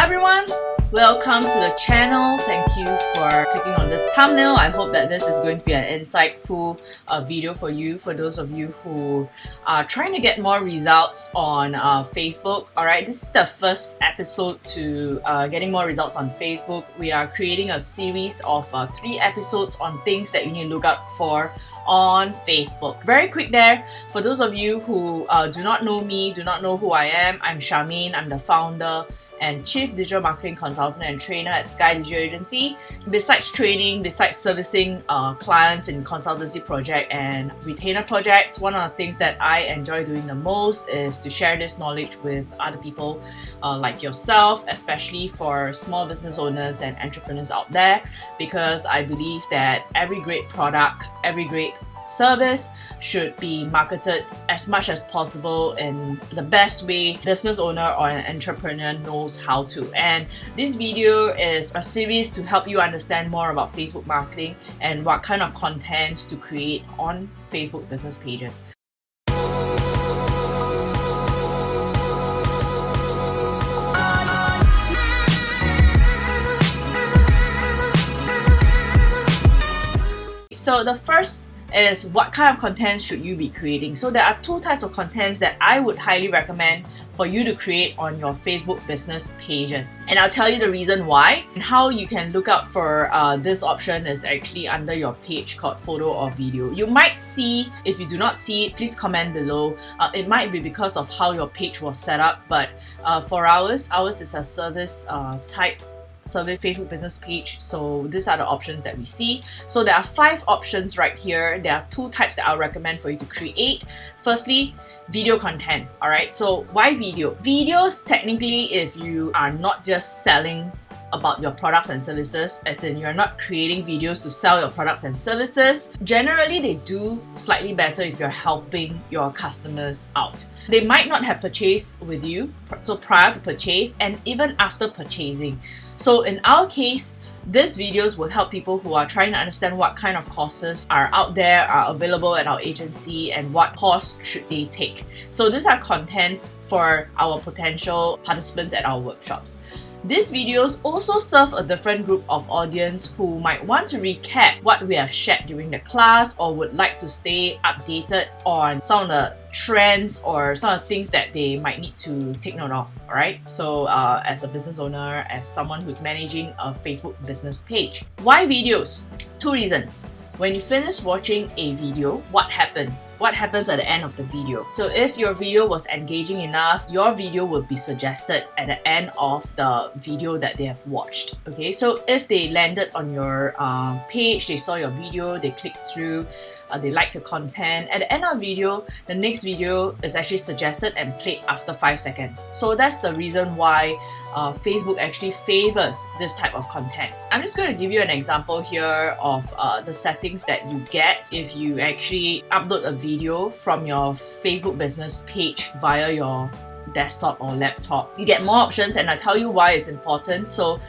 Hi everyone, welcome to the channel. Thank you for clicking on this thumbnail. I hope that this is going to be an insightful video for you, for those of you who are trying to get more results on Facebook. Alright, this is the first episode to getting more results on Facebook. We are creating a series of 3 episodes on things that you need to look out for on Facebook. Very quick there, for those of you who do not know me, do not know who I am, I'm Charmaine. I'm the founder and Chief Digital Marketing Consultant and Trainer at Sky Digital Agency. Besides training, besides servicing clients in consultancy project and retainer projects, one of the things that I enjoy doing the most is to share this knowledge with other people like yourself, especially for small business owners and entrepreneurs out there, because I believe that every great product, every great service should be marketed as much as possible in the best way business owner or an entrepreneur knows how to. And this video is a series to help you understand more about Facebook marketing and what kind of contents to create on Facebook business pages. So the first is what kind of content should you be creating. So there are 2 types of contents that I would highly recommend for you to create on your Facebook business pages. And I'll tell you the reason why. And how you can look out for this option is actually under your page called photo or video. You might see, if you do not see it, please comment below. It might be because of how your page was set up, but for ours is a service type service Facebook business page. So these are the options that we see. So there are 5 options right here. There are 2 types that I'll recommend for you to create. Firstly, video content. Alright, so why video? Videos, technically, if you are not just selling about your products and services, as in you're not creating videos to sell your products and services, generally they do slightly better if you're helping your customers out. They might not have purchased with you, so prior to purchase and even after purchasing. So in our case, these videos will help people who are trying to understand what kind of courses are out there, are available at our agency, and what course should they take. So these are contents for our potential participants at our workshops. These videos also serve a different group of audience who might want to recap what we have shared during the class or would like to stay updated on some of the trends or some of the things that they might need to take note of. Alright, so as a business owner, as someone who's managing a Facebook business page. Why videos? 2 reasons. When you finish watching a video, what happens? What happens at the end of the video? So if your video was engaging enough, your video will be suggested at the end of the video that they have watched. Okay, so if they landed on your page, they saw your video, they clicked through, they liked the content, at the end of the video, the next video is actually suggested and played after 5 seconds. So that's the reason why Facebook actually favors this type of content. I'm just going to give you an example here of the settings that you get if you actually upload a video from your Facebook business page via your desktop or laptop. You get more options, and I'll tell you why it's important. So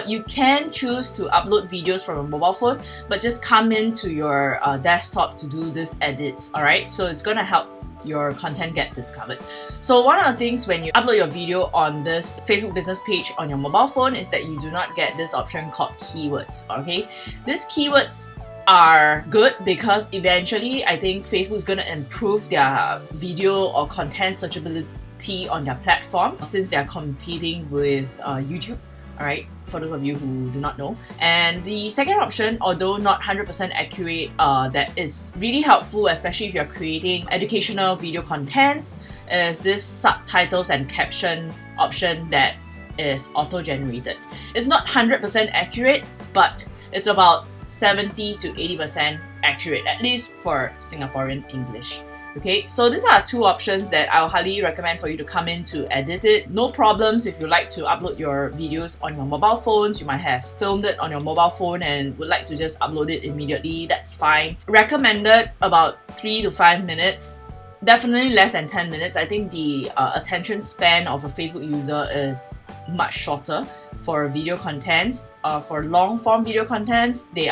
you can choose to upload videos from a mobile phone, but just come into your desktop to do these edits. Alright, so it's gonna help your content get discovered. So one of the things when you upload your video on this Facebook business page on your mobile phone is that you do not get this option called keywords. Okay, these keywords are good because eventually I think Facebook is going to improve their video or content searchability on their platform, since they are competing with YouTube. Alright, for those of you who do not know. And the second option, although not 100% accurate, that is really helpful, especially if you're creating educational video contents, is this subtitles and caption option that is auto-generated. It's not 100% accurate, but it's about 70 to 80% accurate, at least for Singaporean English. Okay, so these are 2 options that I'll highly recommend for you to come in to edit it. No problems if you like to upload your videos on your mobile phones. You might have filmed it on your mobile phone and would like to just upload it immediately. That's fine. Recommended about 3 to 5 minutes. Definitely less than 10 minutes. I think the attention span of a Facebook user is much shorter for video contents. For long form video contents, they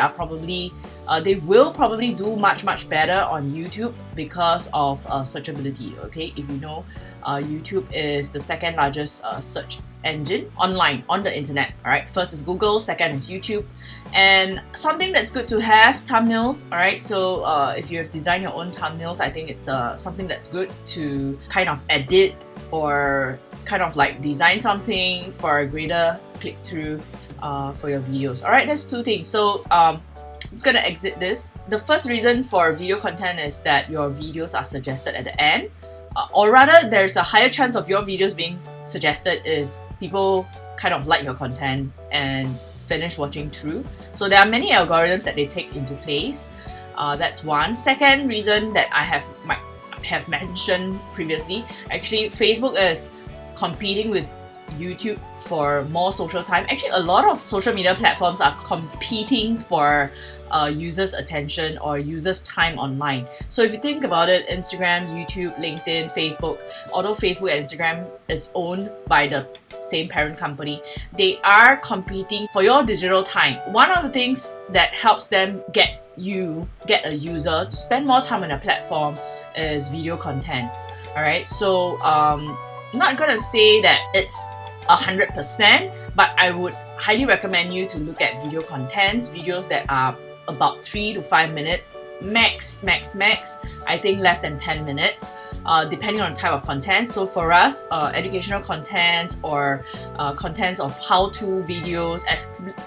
will probably do much better on YouTube because of searchability. Okay, if you know, YouTube is the second largest search engine online on the internet. Alright, first is Google, second is YouTube. And something that's good to have, thumbnails. Alright, so if you have designed your own thumbnails, I think it's something that's good to kind of edit or kind of like design something for a greater click-through for your videos. Alright, that's two things. So it's gonna exit this. The first reason for video content is that your videos are suggested at the end, or rather there's a higher chance of your videos being suggested if people kind of like your content and finish watching through. So there are many algorithms that they take into place. That's one. Second reason that I have mentioned previously, actually Facebook is competing with YouTube for more social time. Actually, a lot of social media platforms are competing for users' attention or users' time online. So if you think about it, Instagram, YouTube, LinkedIn, Facebook, although Facebook and Instagram is owned by the same parent company, they are competing for your digital time. One of the things that helps them get a user to spend more time on a platform is video content. Alright, so I'm not gonna say that it's 100%, but I would highly recommend you to look at video contents, videos that are about 3 to 5 minutes, max, I think less than 10 minutes, depending on the type of content. So for us, educational content or contents of how-to videos,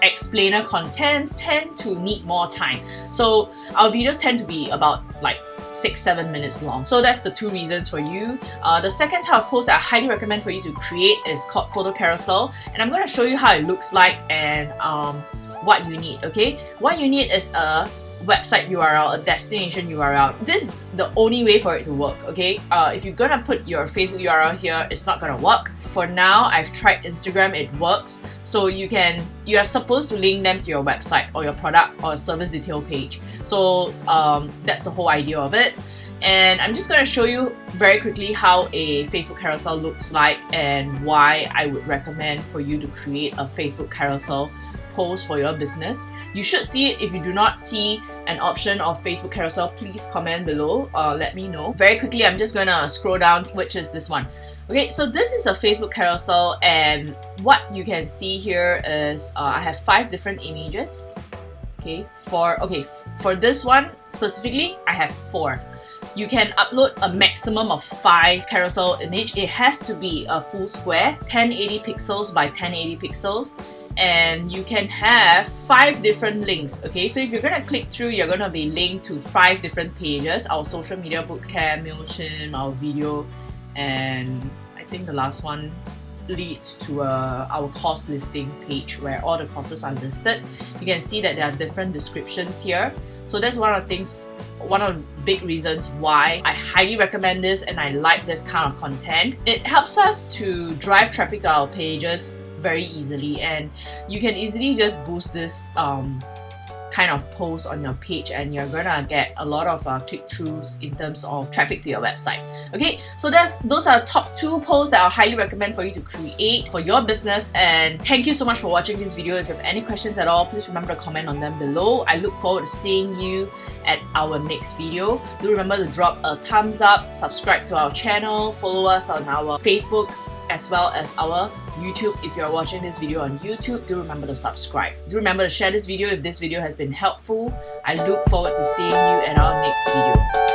explainer contents tend to need more time. So our videos tend to be about like 6-7 minutes long. So that's the two reasons for you. The second type of post that I highly recommend for you to create is called photo carousel, and I'm going to show you how it looks like and what you need. Okay, what you need is a website URL, a destination URL. This is the only way for it to work. Okay, if you're gonna put your Facebook URL here, it's not gonna work. For now, I've tried Instagram, it works. So you are supposed to link them to your website or your product or service detail page. So that's the whole idea of it. And I'm just going to show you very quickly how a Facebook carousel looks like and why I would recommend for you to create a Facebook carousel post for your business. You should see it. If you do not see an option of Facebook carousel, please comment below, let me know. Very quickly, I'm just gonna scroll down, which is this one. Okay, so this is a Facebook carousel, and what you can see here is I have 5 different images. Okay, for this one specifically, I have 4. You can upload a maximum of 5 carousel image. It has to be a full square, 1080 pixels by 1080 pixels. And you can have 5 different links. Okay, so if you're gonna click through, you're gonna be linked to 5 different pages: our social media bootcamp, MailChimp, our video, and I think the last one leads to our course listing page where all the courses are listed. You can see that there are different descriptions here. So that's one of the big reasons why I highly recommend this and I like this kind of content. It helps us to drive traffic to our pages very easily, and you can easily just boost this kind of post on your page and you're gonna get a lot of click-throughs in terms of traffic to your website. Okay, so those are top 2 posts that I highly recommend for you to create for your business. And thank you so much for watching this video. If you have any questions at all, please remember to comment on them below. I look forward to seeing you at our next video. Do remember to drop a thumbs up, subscribe to our channel, follow us on our Facebook as well as our YouTube. If you're watching this video on YouTube, do remember to subscribe. Do remember to share this video if this video has been helpful. I look forward to seeing you at our next video.